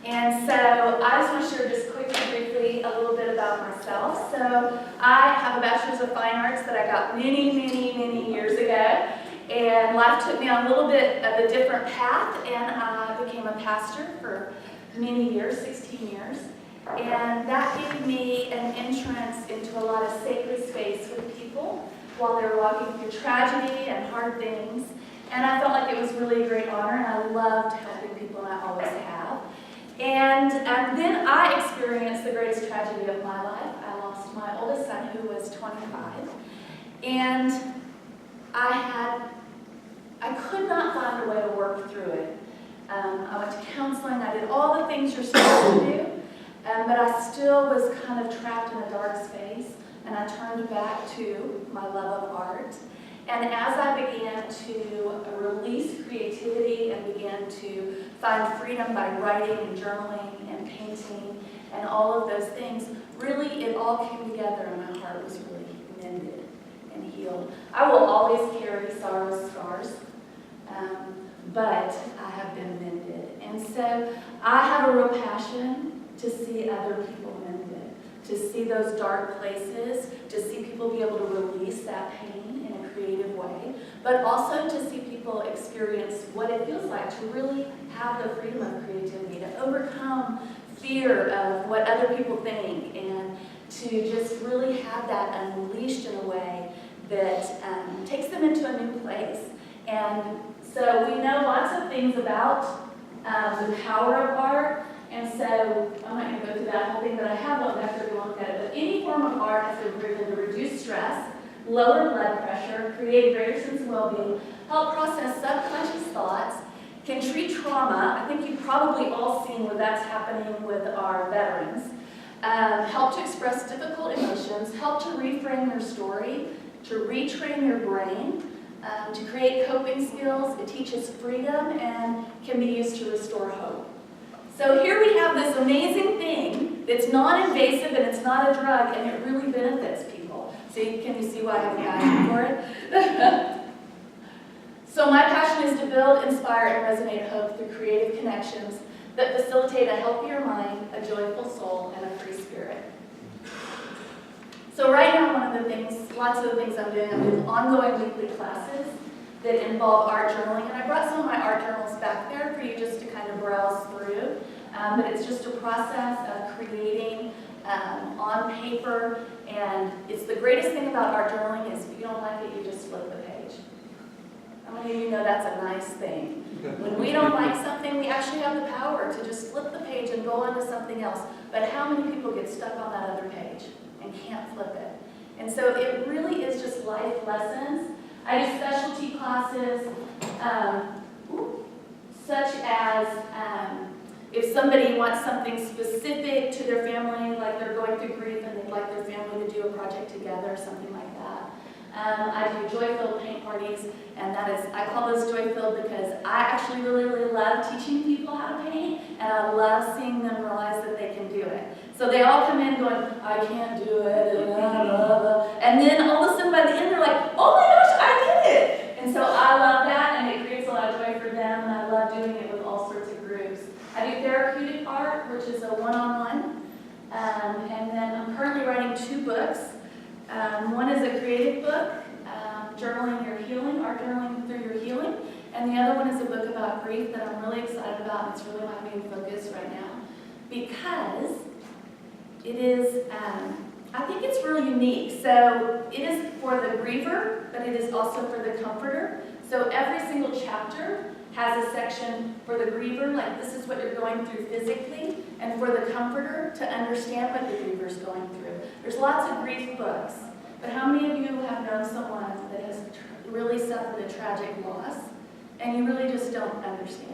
And so I just want to share just quickly, briefly, a little bit about myself. So I have a Bachelor's of Fine Arts that I got many years ago. And life took me on a little bit of a different path, and I became a pastor for many years, 16 years. And that gave me an entrance into a lot of sacred space with people while they were walking through tragedy and hard things. And I felt like it was really a great honor, and I loved helping people, and I always have. And then I experienced the greatest tragedy of my life. I lost my oldest son, who was 25. And I could not find a way to work through it. I went to counseling, I did all the things you're supposed to do, but I still was kind of trapped in a dark space, and I turned back to my love of art. And as I began to release creativity and began to find freedom by writing and journaling and painting and all of those things, really it all came together, and my heart was really mended and healed. I will always carry sorrow's scars, but I have been mended. And so I have a real passion to see other people mended, to see those dark places, to see people be able to release that pain in a creative way, but also to see people experience what it feels like to really have the freedom of creativity, to overcome fear of what other people think, and to just really have that unleashed in a way that takes them into a new place. And so we know lots of things about the power of art, and so I'm not going to go through that whole thing, but I have looked after we look at it. But any form of art has been proven to reduce stress, lower blood pressure, create a greater sense of well-being, help process subconscious thoughts, can treat trauma. I think you've probably all seen where that's happening with our veterans. Help to express difficult emotions, help to reframe your story, to retrain your brain, to create coping skills. It teaches freedom and can be used to restore hope. So here we have this amazing thing that's non-invasive and it's not a drug, and it really benefits people. So can you see why I have a passion for it? So my passion is to build, inspire, and resonate hope through creative connections that facilitate a healthier mind, a joyful soul, and a free spirit. So right now, lots of the things I'm doing ongoing weekly classes that involve art journaling, and I brought some of my art journals back there for you just to kind of browse through. But it's just a process of creating on paper, and it's the greatest thing about art journaling is if you don't like it, you just flip the page. How many of you know that's a nice thing? When we don't like something, we actually have the power to just flip the page and go on to something else. But how many people get stuck on that other page and can't flip it? And so it really is just life lessons. I do specialty classes, such as if somebody wants something specific to their family, like they're going through grief and they'd like their family to do a project together, something like that. I do joy-filled paint parties, and I call those joy-filled because I actually really love teaching people how to paint, and I love seeing them realize that they can do it. So they all come in going, I can't do it, and then all of a sudden by the end they're like, oh my gosh, I did it! And so I love that, and it creates a lot of joy for them, and I love doing it with all sorts of groups. I do therapeutic art, which is a one-on-one, and then I'm currently writing 2 books. One is a creative book, Journaling Your Healing, Art Journaling Through Your Healing, and the other one is a book about grief that I'm really excited about, and it's really my main focus right now, because it is, I think it's really unique. So it is for the griever, but it is also for the comforter. So every single chapter has a section for the griever, like this is what you're going through physically, and for the comforter to understand what the griever's going through. There's lots of grief books, but how many of you have known someone that has really suffered a tragic loss, and you really just don't understand?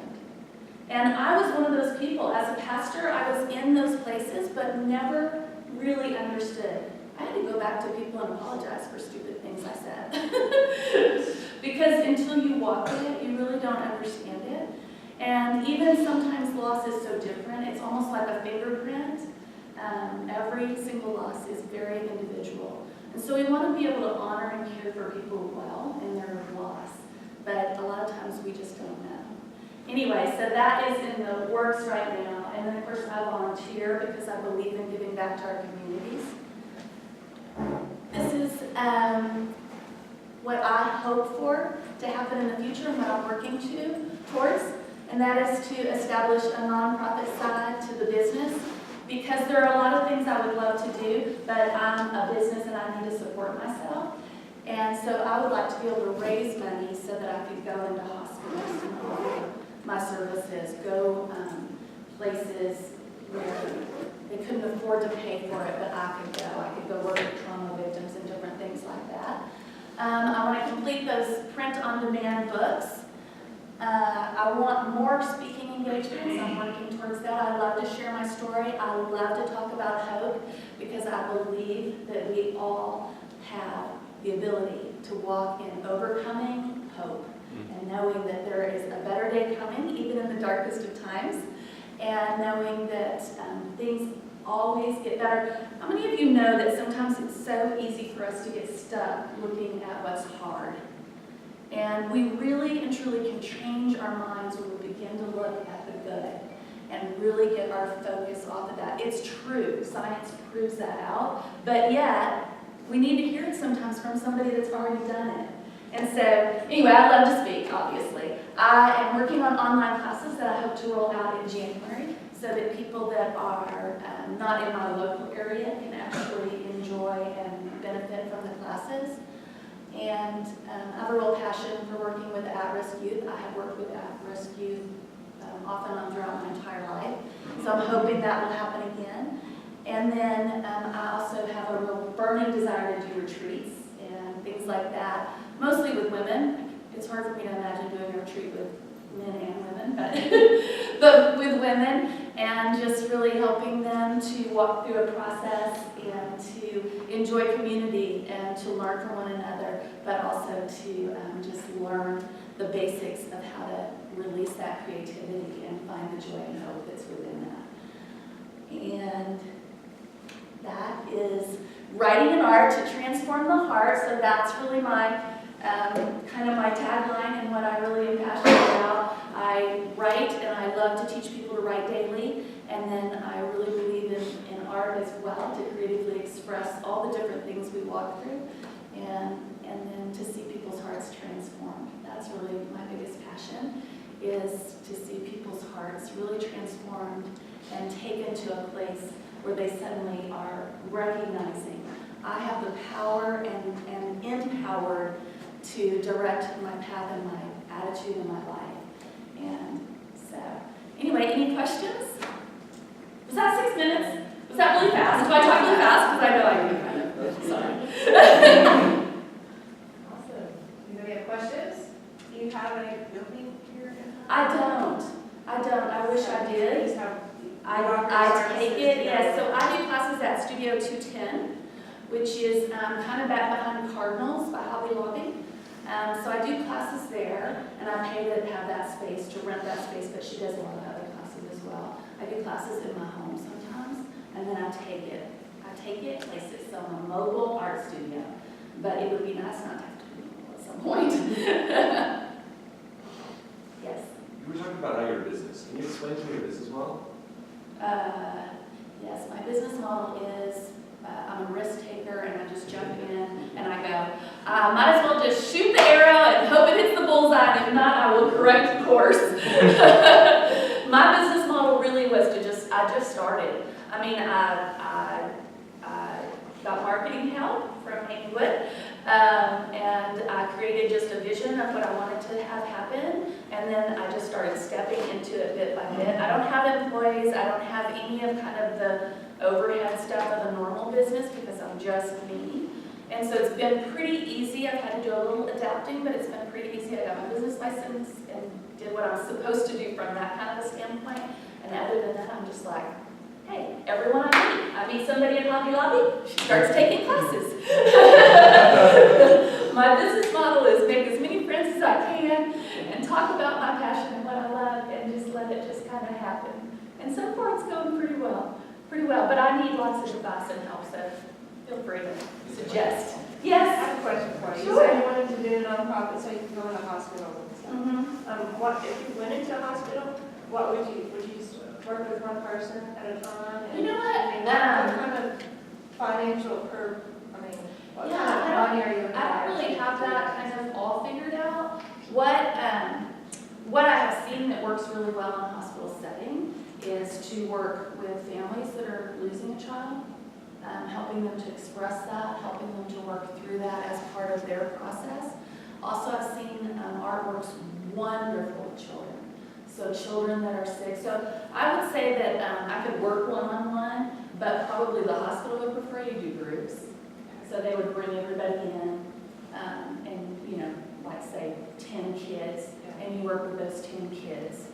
And I was one of those people. As a pastor, I was in those places, but never really understood. I had to go back to people and apologize for stupid things I said. Because until you walk in it, you really don't understand it. And even sometimes loss is so different, it's almost like a fingerprint. Every single loss is very individual. And so we want to be able to honor and care for people well in their loss. But a lot of times we just don't know. Anyway, so that is in the works right now. And then, of course, I volunteer because I believe in giving back to our communities. This is what I hope for to happen in the future and what I'm working towards. And that is to establish a nonprofit side to the business, because there are a lot of things I would love to do, but I'm a business and I need to support myself. And so I would like to be able to raise money so that I could go into hospitals and offer my services, go places where they couldn't afford to pay for it, but I could go. I could go work with trauma victims and different things like that. I want to complete those print-on-demand books. I want more speaking engagements. I'm working towards that. I love to share my story. I love to talk about hope because I believe that we all have the ability to walk in overcoming hope and knowing that there is a better day coming, even in the darkest of times, and knowing that things always get better. How many of you know that sometimes it's so easy for us to get stuck looking at what's hard? And we really and truly can change our minds when we begin to look at the good and really get our focus off of that. It's true, science proves that out, but yet we need to hear it sometimes from somebody that's already done it. And so, anyway, I love to speak, obviously. I am working on online classes that I hope to roll out in January so that people that are not in my local area can actually enjoy and benefit from the classes. And I have a real passion for working with at-risk youth. I have worked with at-risk youth off and on throughout my entire life. So I'm hoping that will happen again. And then I also have a real burning desire to do retreats and things like that, mostly with women. It's hard for me to imagine doing a retreat with men and women, but with women, and just really helping them to walk through a process and to enjoy community and to learn from one another, but also to just learn the basics of how to release that creativity and find the joy and hope that's within that. And that is writing and art to transform the heart. So that's really my kind of my tagline and what I really am passionate about. I write and I love to teach people to write daily, and then I really believe in art as well, to creatively express all the different things we walk through, and then to see people's hearts transformed. That's really my biggest passion, is to see people's hearts really transformed and taken to a place where they suddenly are recognizing I have the power and empowered to direct my path and my attitude in my life. And so, anyway, any questions? Was that 6 minutes? Was that really fast? Do I talk really fast? Because I know I do kind of. Sorry. Awesome. Anybody have questions? Do you have any building here? I don't. I wish I did. I take it, yes. So I do classes at Studio 210, which is kind of back behind Cardinals by Hobby Lobby. So I do classes there, and I pay to have that space, to rent that space, but she does a lot of other classes as well. I do classes in my home sometimes, and then I take it, place it, so I'm a mobile art studio. But it would be nice not to have to be mobile at some point. Yes? You were talking about how your business. Can you explain to me your business model? Yes, my business model is I'm a risk taker, and I just jump in and I go, might as well just shoot the arrow and hope it hits the bullseye, and if not, I will correct course. My business model really was I just started. I mean, I got marketing help from Amy Wood, and I created just a vision of what I wanted to have happen, and then I just started stepping into it bit by bit. I don't have employees, I don't have any of kind of the overhead stuff of a normal business because I'm just me. And so it's been pretty easy. I've had to do a little adapting, but it's been pretty easy. I got my business license and did what I was supposed to do from that kind of a standpoint. And other than that, I'm just like, hey, everyone I meet somebody at Hobby Lobby, she starts taking classes. My business model is make as many friends as I can and talk about my passion and what I love and just let it just kind of happen. And so far it's going pretty well. But I need lots of advice and help, so feel free to suggest. I Yes? have a question for you. Sure. You said you wanted to to do a nonprofit, so you can go in a hospital and stuff. Mhm. What, if you went into a hospital, what would you just work with one person at a time? And- You know what? I mean, what kind of financial what Yeah, kind of money are you? I don't really have that kind of all figured out. What I have seen that works really well in a hospital setting is to work with families that are losing a child, helping them to express that, helping them to work through that as part of their process. Also, I've seen art works wonderful with children. So children that are sick. So I would say that I could work one-on-one, but probably the hospital would prefer you do groups. So they would bring everybody in, and, you know, like say 10 kids, and you work with those 10 kids.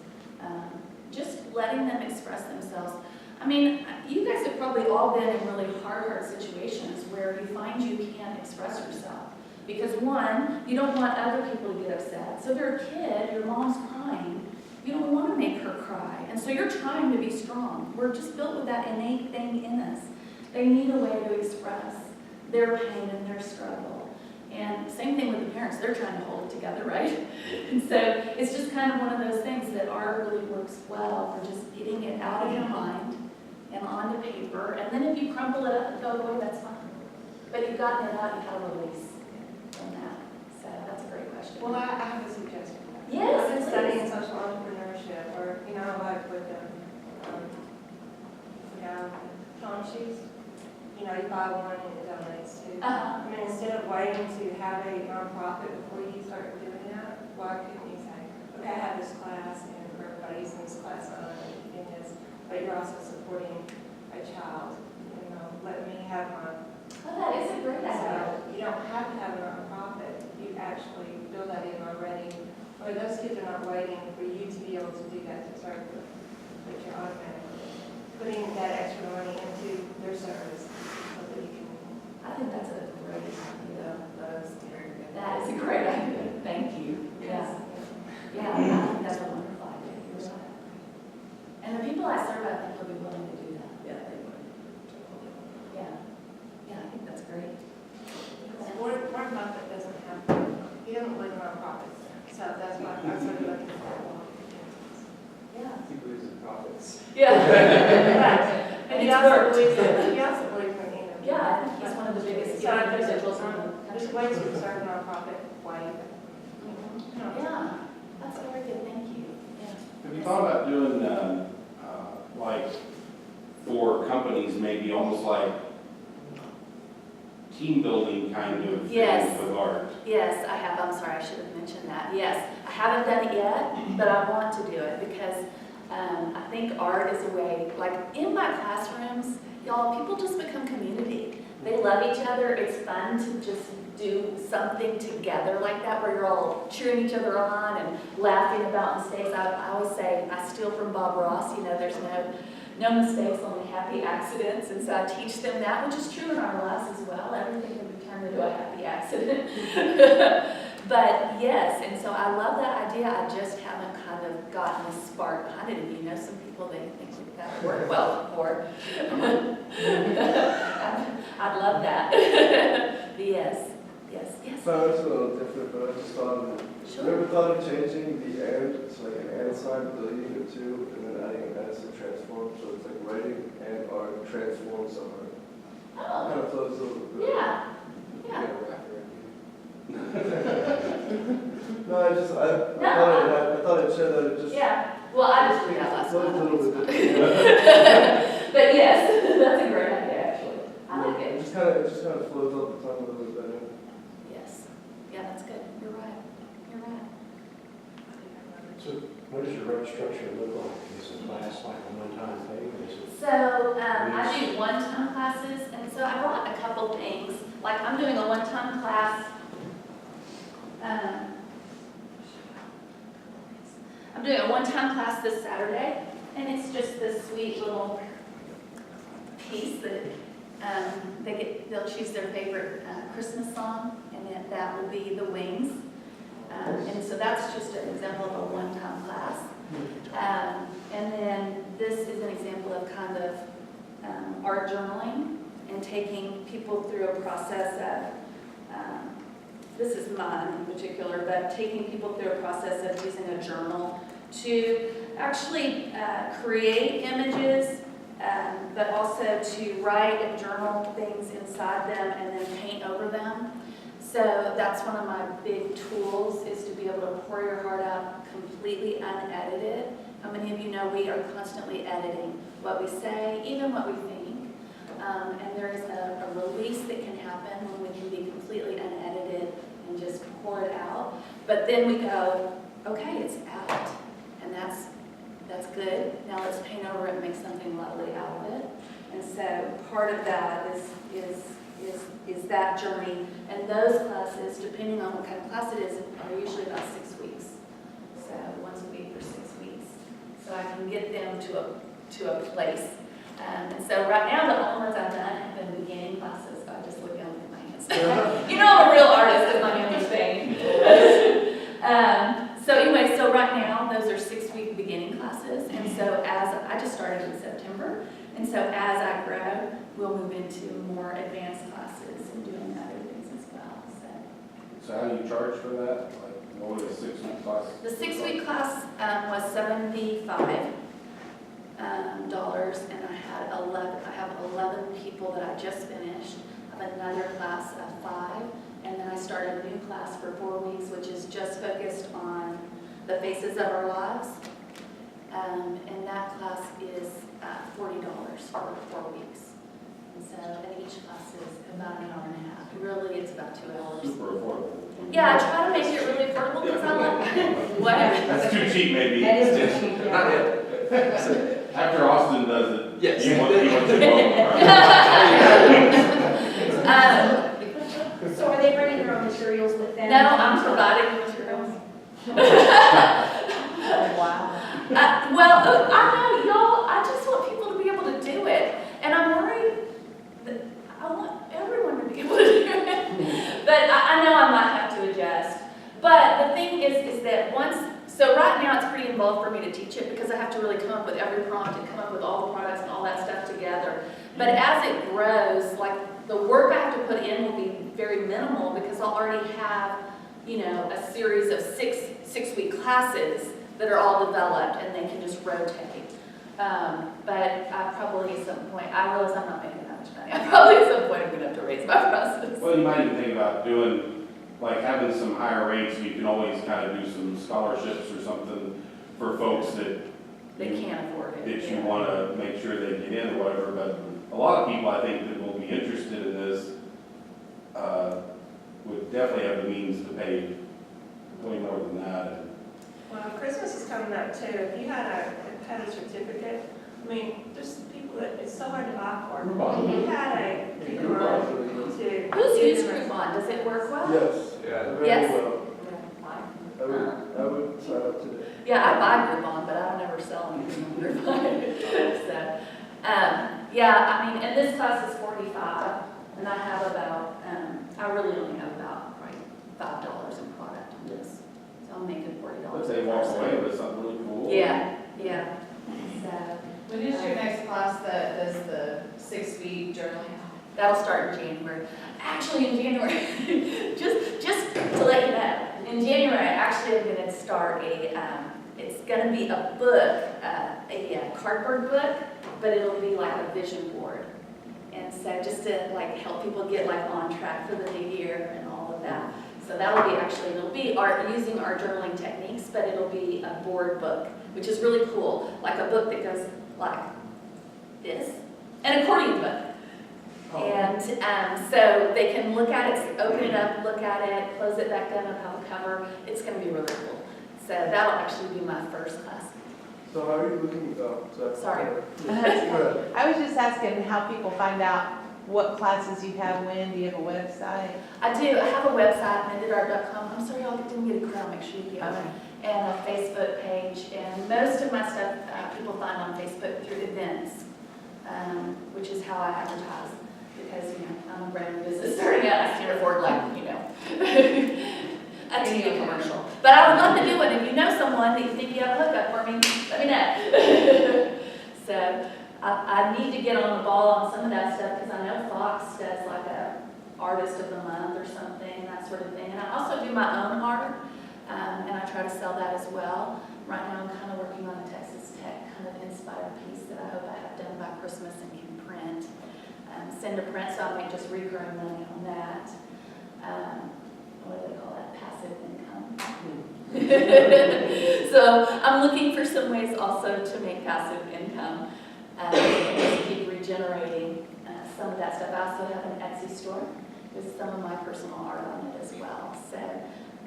Just letting them express themselves. I mean, you guys have probably all been in really hard situations where you find you can't express yourself. Because one, you don't want other people to get upset. So if you're a kid, your mom's crying, you don't want to make her cry. And so you're trying to be strong. We're just built with that innate thing in us. They need a way to express their pain and their struggle. And same thing with the parents. They're trying to hold it together, right? And so it's just kind of one of those things that art really works well for just getting it out of your mind and onto paper. And then if you crumple it up and throw it away, that's fine. But you've gotten it out, you have a release from that. So that's a great question. Well, I have a suggestion. Yes, I've been please. studying social entrepreneurship, or, like with Tom shoes. You buy one and it donates to. Uh-huh. I mean, instead of waiting to have a nonprofit before you start doing that, why couldn't you say, okay, I have this class and everybody's in this class on and this, but you're also supporting a child, let me have my. Oh, that is a great idea. So you don't have to have a nonprofit, you actually build that in already. Or those kids are not waiting for you to be able to do that to start with, but you're automatically putting that extra money into their service so that you can. I think that's a great idea. Those very good. That is a great idea. Thank you. Yeah. Yeah, I think that's a wonderful idea. You're right. And the people I serve, I think will be willing to do that. Yeah, they would. Yeah. Yeah, I think that's great. Warren Buffett doesn't have, he doesn't believe in nonprofits, so that's why I'm sort of looking for a lot. Yeah. He believes in profits. Yeah. And he it's also worked. believes in income. Yeah, I think he's one of the biggest So individuals in the there's country. ways to serve nonprofit way. Yeah, that's very good. Thank you. Yeah. Have you thought about doing, like, for companies, maybe almost like team building kind of Yes. thing with art? Yes, I have. I'm sorry, I should have mentioned that. Yes, I haven't done it yet, but I want to do it because I think art is a way, like in my classrooms, y'all, people just become community. They love each other. It's fun to just do something together like that where you're all cheering each other on and laughing about mistakes. I always say, I steal from Bob Ross, there's no mistakes, only happy accidents. And so I teach them that, which is true in our lives as well. Everything can be turned into a happy accident. But yes, and so I love that idea. I just haven't kind of gotten a spark behind it. And some people, they think that would work well for. I'd love that. But yes. So it's a little different, but I just thought of it. Sure. You ever thought of changing the and, so like an and sign, deleting it too, and then adding an S to transform, so it's like writing and art transform somewhere. Oh, Kind of flows a little bit. yeah. No, I thought I'd share that, it just. Yeah. Well, I just did that last flows a little night. bit different. But yes, that's a great idea, actually. I like It it. just kind of flows off the tongue a little bit better. Yes. Yeah, that's good. You're right. So what does your rep structure look like? Is it class like a one-time thing, or is it? So I do one-time classes, and so I brought a couple things. Like I'm doing a one-time class. I'm doing a one-time class this Saturday, and it's just this sweet little piece that they'll choose their favorite Christmas song, and then that will be The Wings. And so that's just an example of a one-time class. And then this is an example of kind of art journaling and taking people through a process of this is mine in particular, but taking people through a process of using a journal to actually create images, but also to write and journal things inside them and then paint over them. So that's one of my big tools, is to be able to pour your heart out completely unedited. How many of you know we are constantly editing what we say, even what we think? And there is a release that can happen when we can be completely unedited and just pour it out. But then we go, okay, it's out, and that's good. Now let's paint over it and make something lovely out of it. And so part of that is that journey. And those classes, depending on what kind of class it is, are usually about 6 weeks. So once a week for 6 weeks. So I can get them to a place. And so right now, the only ones I've done have been beginning classes. I just look down at my hands. You know I'm a real artist because my hands are stained. So anyway, so right now, those are 6-week beginning classes. And so I just started in September. And so as I grow, we'll move into more advanced classes and doing other things as well. So how do you charge for that? Like, what was a 6-week class? The 6-week class was $75. And I have 11 people that I just finished. I have another class of 5, and then I started a new class for 4 weeks, which is just focused on the faces of our lives. And that class is $40 for 4 weeks. And so, and each class is about an hour and a half. Really, it's about 2 hours. Super affordable. Yeah, I try to make it really affordable because I love whatever. That's too cheap, maybe. That is too cheap, Not yeah. yet. After Austin does it, Yes. you want to go. So are they bringing their own materials with them? No, I'm providing the materials. Wow. Well, I know, y'all, I just want people to be able to do it. And I'm worried that I want everyone to be able to do it. But I know I might have to adjust. But the thing is that so right now it's pretty involved for me to teach it because I have to really come up with every prompt and come up with all the products and all that stuff together. But as it grows, like the work I have to put in will be very minimal because I'll already have, a series of six-week classes that are all developed and they can just rotate. But I probably at some point, I realize I'm not making that much money. I probably at some point I'm going to have to raise my prices. Well, you might even think about doing, like having some higher rates. You can always kind of do some scholarships or something for folks that They can't afford it. that you want to make sure they get in or whatever. But a lot of people, I think, that will be interested in this would definitely have the means to pay way more than that. Well, Christmas is coming up too. If you had a certificate, I mean, there's people that, it's so hard to buy for. Groupon. If you had a coupon to. Who's used Groupon? Does it work well? Yes, Yeah. very Yes. well. I would sign up today. Yeah, I buy Groupon, but I don't ever sell anything on Groupon. So, yeah, I mean, and this class is 45, and I have about, I really only have about $5 in product on this. So I'm making $40. Let's say walk away with something really cool. Yeah. So When is your next class that does the 6-week journaling? that'll start in January. Actually, in January, just to let you know, in January, actually, I'm going to start it's going to be a book, a cardboard book, but it'll be like a vision board. And so just to help people get on track for the new year and all of that. So that'll be using our journaling techniques, but it'll be a board book, which is really cool. Like a book that goes like this, an accordion book. And so they can look at it, open it up, look at it, close it back down and have a cover. It's going to be really cool. So that'll actually be my first class. So how are you looking, Sorry. I was just asking how people find out what classes you have when. Do you have a website? I do. I have a website, mendedart.com. I'm sorry y'all didn't get a crown. Make sure you get one. And a Facebook page. And most of my stuff people find on Facebook through events, which is how I advertise. Because, I'm a brand new business starting out. I can't afford, a TV commercial. But I would love to do it. If you know someone that you think you have a hookup for me, let me know. So I need to get on the ball on some of that stuff because I know Fox does artist of the month or something, that sort of thing. And I also do my own art, and I try to sell that as well. Right now I'm kind of working on a Texas Tech kind of inspired piece that I hope I have done by Christmas and can print. Send to print, so I'll make just recurring money on that. What do they call that? Passive income. So I'm looking for some ways also to make passive income and just keep regenerating some of that stuff. I also have an Etsy store with some of my personal art on it as well. So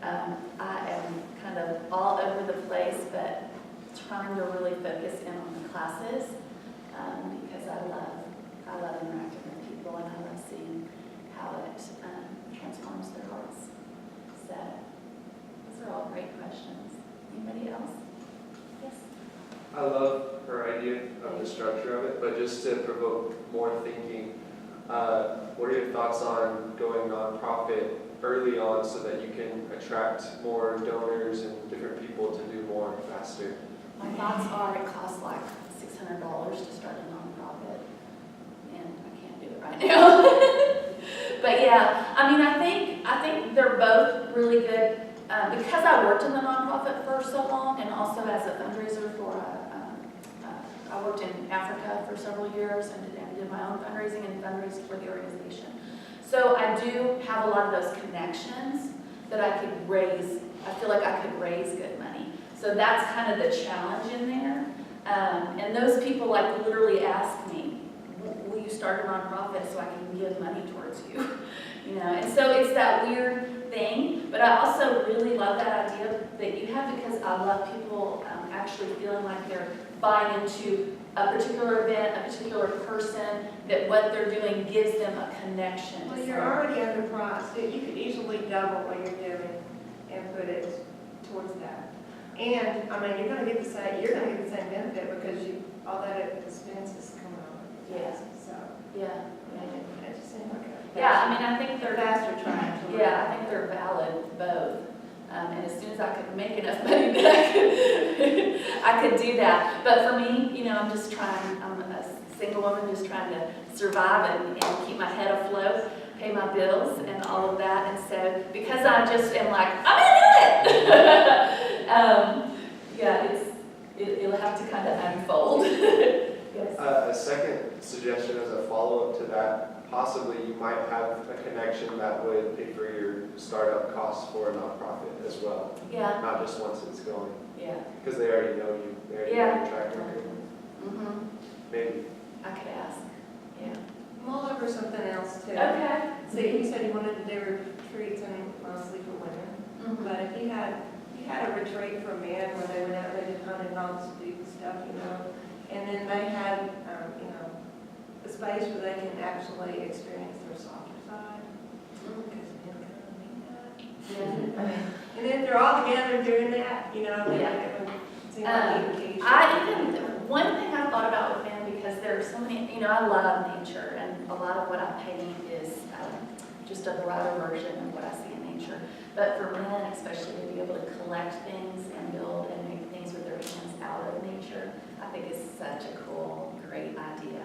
I am kind of all over the place, but trying to really focus in on the classes because I love interacting with people and I love seeing how it transforms their hearts. So those are all great questions. Anybody else? Yes? I love her idea of the structure of it, but just to provoke more thinking, what are your thoughts on going nonprofit early on so that you can attract more donors and different people to do more faster? My thoughts are it costs like $600 to start a nonprofit, and I can't do it right now. But yeah, I mean, I think they're both really good because I worked in the nonprofit for so long, and also as a fundraiser for I worked in Africa for several years and did my own fundraising and fundraised for the organization. So I do have a lot of those connections that I could raise. I feel like I could raise good money. So that's kind of the challenge in there. And those people like literally ask me, will you start a nonprofit so I can give money towards you? You know, and so it's that weird thing, but I also really love that idea that you have because I love people actually feeling like they're buying into a particular event, a particular person, that what they're doing gives them a connection. Well, you're already underpriced. You could easily double what you're doing and put it towards that. And, I mean, you're gonna get the same benefit because all that expense is coming on. Yeah. So, Yeah. it just seems like a. Yeah, I mean, I think they're faster track. Yeah, I think they're valid, both. And as soon as I could make enough money that I could do that. But for me, you know, I'm a single woman just trying to survive and keep my head afloat, pay my bills and all of that. And so because I just am like, I'm gonna do it! Yeah, it'll have to kind of unfold. Yes. A second suggestion as a follow-up to that, possibly you might have a connection that would pay for your startup costs for a nonprofit as well. Yeah, Not just once it's going, yeah. because they already know you, they already know your track record. Mm-hmm. Maybe. I could ask. Yeah. Mull over something else too. Okay. So you said you wanted to do retreats and mostly for women. Mm-hmm. But if you had a retreat for men where they went out and they did kind of non-student stuff, you know, and then they had, you know, a space where they can actually experience their softer side. Because men kind of need that. Yeah. And then they're all together doing that, you know, Yeah. it would seem like education. One thing I thought about with men, because there are so many, you know, I love nature, and a lot of what I paint is just a brighter version of what I see in nature. But for men, especially to be able to collect things and build and make things with their hands out of nature, I think is such a cool, great idea.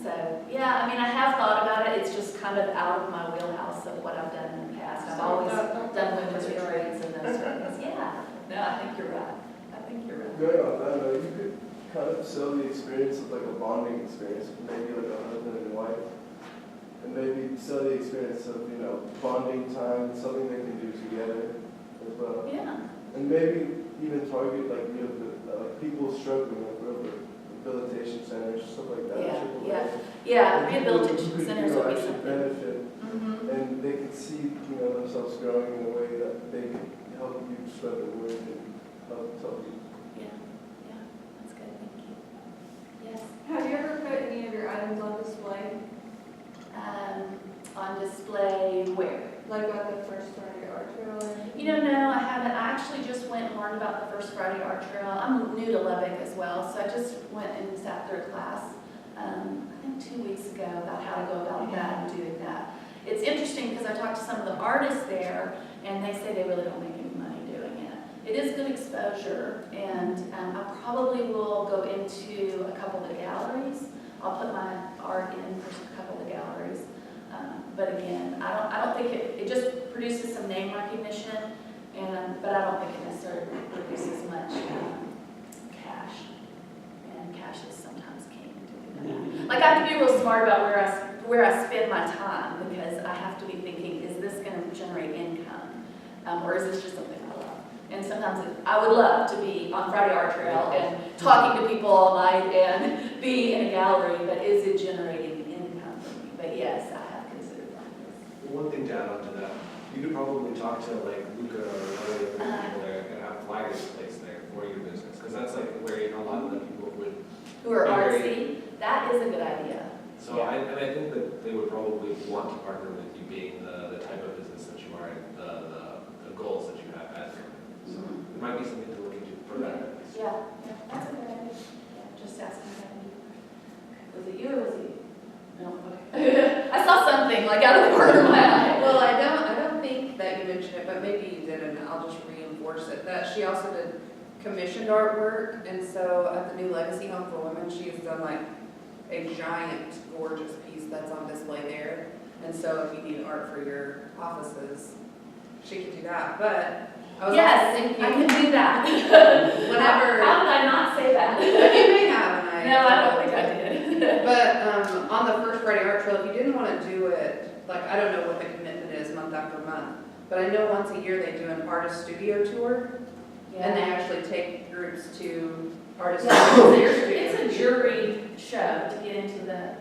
So, yeah, I mean, I have thought about it. It's just kind of out of my wheelhouse of what I've done in the past. I've always done women's retreats and those sort of things. Yeah, no, I think you're right. I think you're right. Going on that note, you could kind of sell the experience of like a bonding experience, maybe like a husband and wife, and maybe sell the experience of, you know, bonding time, something they can do together as well. Yeah. And maybe even target like, you know, like people struggling, like rehabilitation centers, stuff like that. Yeah, And rehabilitation people centers who would be actually something. benefit, Mm-hmm. and they can see, you know, themselves growing in a way that they can help you spread the word and help you. Yeah, that's good, thank you. Yes. Have you ever put any of your items on display? On display where? Like at the first Friday art trail or anything? You know, no, I haven't. I actually just went and learned about the First Friday Art Trail. I'm new to Lubbock as well, so I just went and sat through a class, I think 2 weeks ago, about how to go about that and doing that. It's interesting because I talked to some of the artists there, and they say they really don't make any money doing it. It is good exposure, and I probably will go into a couple of the galleries. I'll put my art in for a couple of the galleries. But again, I don't think it just produces some name recognition, but I don't think it necessarily produces much cash. And cash is sometimes king to do that. Like I have to be real smart about where I spend my time, because I have to be thinking, is this going to generate income? Or is this just something I love? And sometimes I would love to be on Friday Art Trail and talking to people all night and be in a gallery, but is it generating income for me? But yes, I have considered that. One thing to add on to that, you could probably talk to like Luca or other people there and have flyers placed there for your business, because that's like where a lot of the people would. Who are Very- artsy, that is a good idea. So Yeah. I think that they would probably want to partner with you, being the type of business that you are, and the goals that you have as a company. So Mhm. it might be something to look into for that. at least. Yeah, that's a good idea. Yeah, just asking that. Was it you or was it you? No, okay. I saw something like out of the corner of my eye. Well, I don't think that you mentioned it, but maybe you did, and I'll just reinforce it, that she also did commissioned artwork, and so at the new Legacy Home for Women, she has done like a giant, gorgeous piece that's on display there. And so if you need art for your offices, she could do that, but I was Yes, also thinking. I can do that. Whenever. How did I not say that? You may have, and I. No, I don't think I did. But on the first Friday Art Trail, if you didn't want to do it, like, I don't know what the commitment is month after month, but I know once a year they do an artist studio tour, and they actually take groups to artist Yeah, studios. it's a jury show to get into the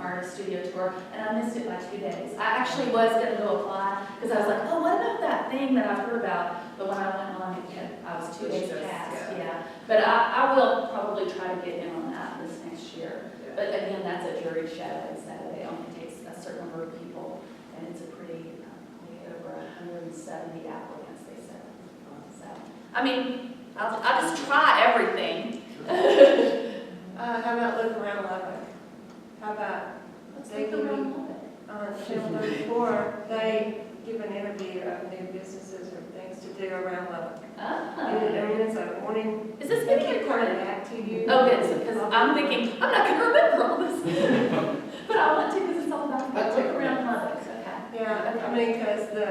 artist studio tour, and I missed it by 2 days. I actually was going to go apply, because I was like, oh, what about that thing that I've heard about? But when I went on, I was 2 days past, yeah. But I will probably try to get in on that this next year. But again, that's a jury show, and so it only takes a certain number of people, and it's a pretty, we get over 170 applicants, they said. So, I mean, I'll just try everything. How about look around Lubbock? How about, Let's they take give the you, room. on Channel 34, they give an interview of new businesses or things to do around Lubbock. I mean, it's a morning. Is this They getting keep coming recorded? back to you. Oh, good, because I'm thinking, I'm not going to remember all this. But I want to, because it's all about That's look okay. around Lubbock, okay. Yeah, I mean, because the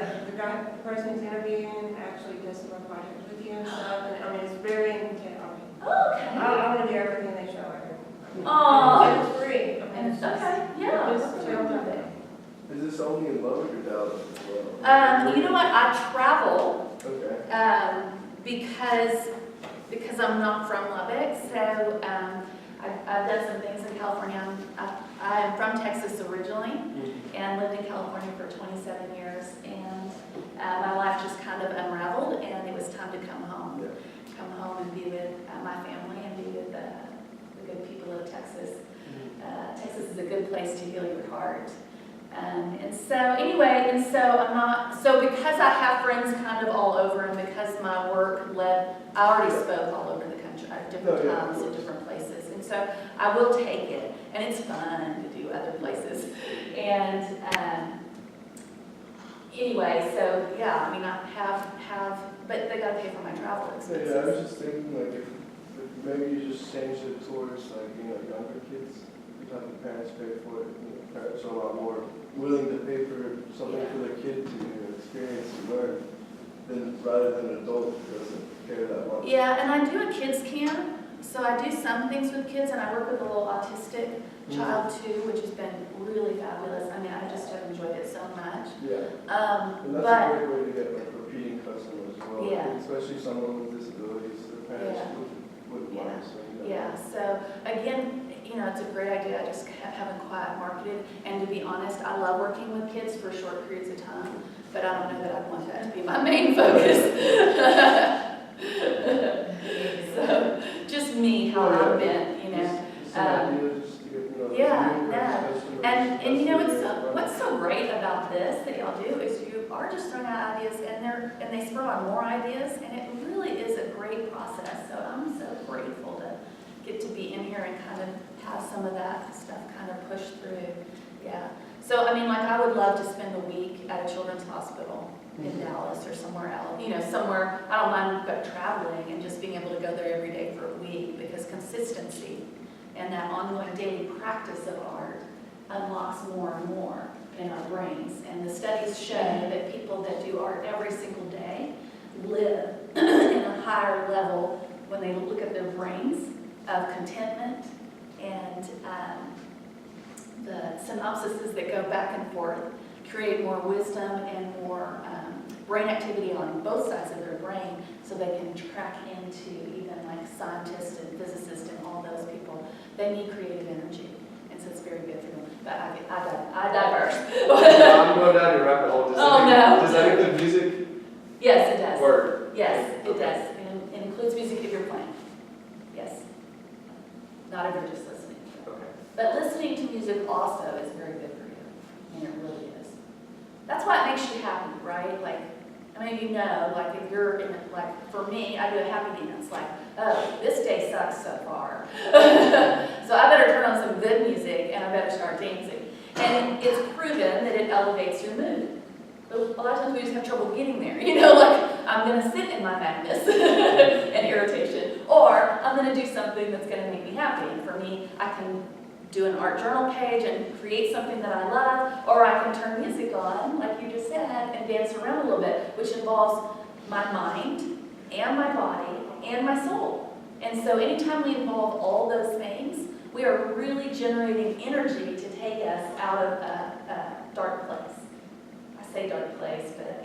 person who's interviewing actually does some projects with you and stuff, and I mean, it's very detailed. Okay. I want to do everything they show here. Aw. It's free. I mean, And it's it's just. okay, yeah. Just look chill around out. Lubbock. Is this only in Lubbock or Dallas as well? You know what, I travel Okay. because I'm not from Lubbock, so I've done some things in California. I am from Texas originally and lived in California for 27 years, and my life just kind of unraveled, and it was time to come home. Yeah. Come home and be with my family and be with the good people of Texas. Texas is a good place to heal your heart. And so anyway, so because I have friends kind of all over, and because my work I already spoke all over the country at different Oh, yeah, of times in course. different places. And so I will take it, and it's fun to do other places. And anyway, so yeah, I mean, I have, but they gotta pay for my travel Yeah, expenses. I was just thinking, like, if maybe you just change it towards, like, younger kids, you have the parents pay for it, parents are a lot more willing to pay for something for their kid to experience and learn, rather than an adult who doesn't care that much. Yeah, and I do a kids camp, so I do some things with kids, and I work with a little autistic child too, which has been really fabulous. I mean, I just have enjoyed it so much. Yeah, and that's But a great way to get, like, repeating customers as well. Yeah. Especially someone with disabilities, their parents Yeah. wouldn't Yeah. mind, so, yeah, so again, it's a great idea. I just haven't quite marketed. And to be honest, I love working with kids for short periods of time, but I don't know that I want that to be my main focus. So just me, how I'm meant, Some ideas just to get, yeah, new no. customers. And That's the way to run it. what's so great about this that y'all do is you are just throwing out ideas, and they spur on more ideas, and it really is a great process. So I'm so grateful to get to be in here and kind of have some of that stuff kind of push through. Yeah. So I mean, like, I would love to spend a week at a children's hospital in Dallas or somewhere else. Somewhere, I don't mind traveling and just being able to go there every day for a week, because consistency and that ongoing daily practice of art unlocks more and more. in our brains. And the studies show that people that do art every single day live in a higher level when they look at their brains of contentment, and the synopsises that go back and forth create more wisdom and more brain activity on both sides of their brain, so they can track into even like scientists and physicists and all those people. They need creative energy, and so it's very good for them. But I diverse. I'm going down your rabbit hole. Oh, no. Does that include music? Yes, it does. Or Yes, it Okay. does. And it includes music if you're playing. Yes. Not if you're just listening. okay. But listening to music also is very good for you. I mean, it really is. That's why it makes you happy, right? Like, I mean, you know, like if you're in, like, for me, I do a happy dance. Like, oh, this day sucks so far. So I better turn on some good music and I better start dancing. And it's proven that it elevates your mood. But a lot of times we just have trouble getting there. You know, like, I'm going to sit in my madness and irritation. Or I'm going to do something that's going to make me happy. And for me, I can do an art journal page and create something that I love, or I can turn music on, like you just said, and dance around a little bit, which involves my mind and my body and my soul. And so anytime we involve all those things, we are really generating energy to take us out of a dark place. I say dark place, but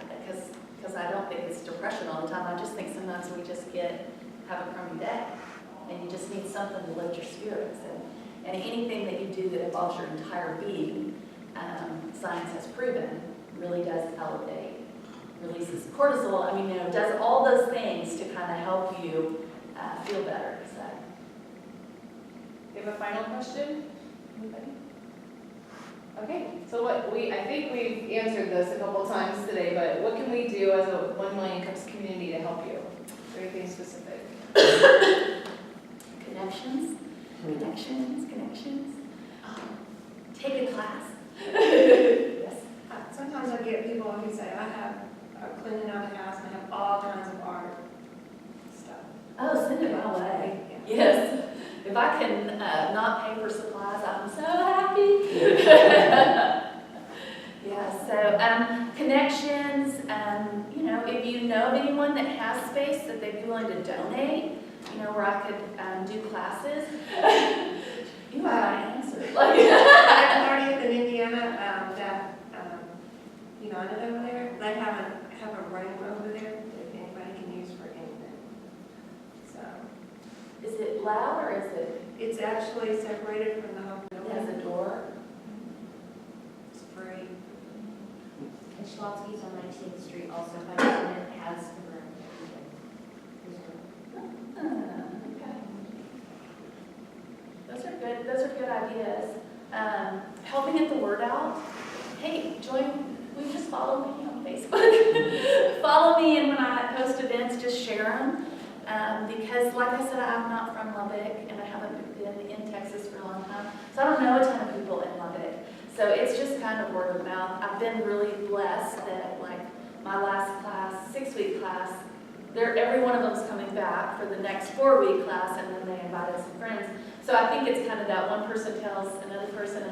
because I don't think it's depression all the time. I just think sometimes we just have a crummy day, and you just need something to lift your spirits. And anything that you do that involves your entire being, science has proven, really does elevate, releases cortisol. I mean, you know, does all those things to kind of help you feel better. So, You have a final question? Anybody? Okay, so I think we've answered this a couple times today, but what can we do as a 1 Million Cups community to help you? Anything specific? connections. Take a class. Yes. Sometimes I get people who say, I'm cleaning out the house and I have all kinds of art stuff. Oh, send it my way. Yes. If I can not pay for supplies, I'm so happy. Yeah, so connections, you know, if you know of anyone that has space that they'd be willing to donate, you know, where I could do classes, you are my answer. Like, At 30th in Indiana, that United over there, they have a room over there that anybody can use for anything. So is it loud or is it? it's actually separated from the home It building. has a door. It's free. And Schlotsky's on 19th Street also, but it has the room. Okay. Those are good. Those are good ideas. Helping get the word out. Hey, will you just follow me on Facebook? Follow me, and when I post events, just share them. Because, like I said, I'm not from Lubbock, and I haven't been in Texas for a long time, so I don't know a ton of people in Lubbock. So it's just kind of word of mouth. I've been really blessed that, like, my last class, 6-week class, every one of them's coming back for the next 4-week class, and then they invited some friends. So I think it's kind of that one person tells another person,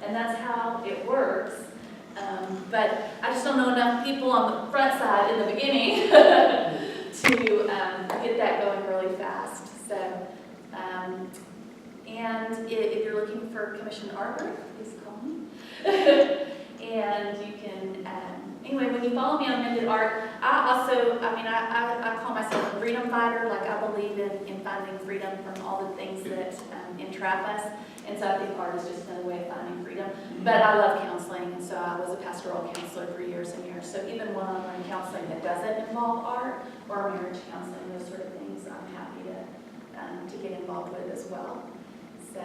and that's how it works. But I just don't know enough people on the front side in the beginning to get that going really fast. So, and if you're looking for commissioned artwork, please call me. And you can, anyway, when you follow me on Mended Art, I call myself a freedom fighter. Like, I believe in finding freedom from all the things that entrap us. And so I think art is just another way of finding freedom. But I love counseling, and so I was a pastoral counselor for years and years. So even one-on-one counseling that doesn't involve art, or marriage counseling, those sort of things, I'm happy to get involved with as well. So